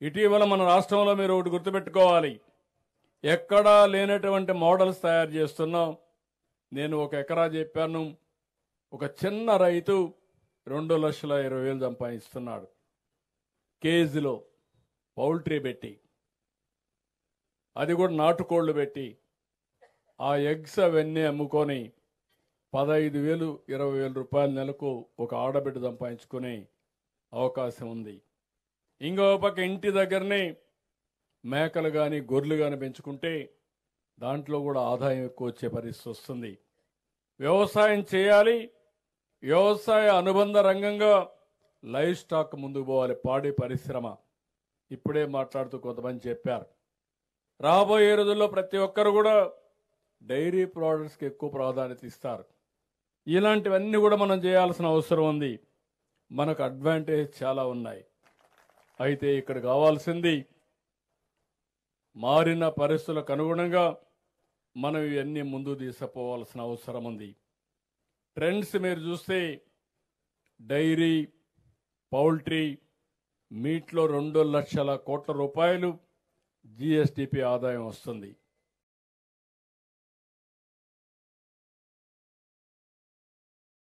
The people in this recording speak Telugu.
ఇటీవల మన రాష్ట్రంలో మీరు ఒకటి గుర్తుపెట్టుకోవాలి, ఎక్కడా లేనటువంటి మోడల్స్ తయారు చేస్తున్నాం. నేను 1 ఎకరా చెప్పాను, ఒక చిన్న రైతు 2,20,000 సంపాదిస్తున్నాడు కేజీలో పౌల్ట్రీ పెట్టి, అది కూడా నాటుకోళ్లు పెట్టి. ఆ ఎగ్స్ అవన్నీ అమ్ముకొని 15,000 20,000 రూపాయల నెలకు ఒక ఆడబిడ్డ సంపాదించుకునే అవకాశం ఉంది. ఇంకో పక్క ఇంటి దగ్గరనే మేకలు కానీ గొర్రెలు కానీ పెంచుకుంటే దాంట్లో కూడా ఆదాయం ఎక్కువ వచ్చే పరిస్థితి వస్తుంది. వ్యవసాయం చేయాలి, వ్యవసాయ అనుబంధ రంగంగా లైవ్ స్టాక్ ముందుకు పోవాలి. పాడి పరిశ్రమ ఇప్పుడే మాట్లాడుతూ కొంతమంది చెప్పారు, రాబోయే రోజుల్లో ప్రతి ఒక్కరు కూడా డైరీ ప్రోడక్ట్స్కి ఎక్కువ ప్రాధాన్యత ఇస్తారు. ఇలాంటివన్నీ కూడా మనం చేయాల్సిన అవసరం ఉంది. మనకు అడ్వాంటేజ్ చాలా ఉన్నాయి. అయితే ఇక్కడ కావాల్సింది మారిన పరిస్థితులకు అనుగుణంగా మనం ఇవన్నీ ముందు తీసుకుపోవాల్సిన అవసరం ఉంది. ట్రెండ్స్ మీరు చూస్తే డైరీ, పౌల్ట్రీ, మీట్లో 2 లక్షల కోట్ల రూపాయలు జీఎస్డిపి ఆదాయం వస్తుంది.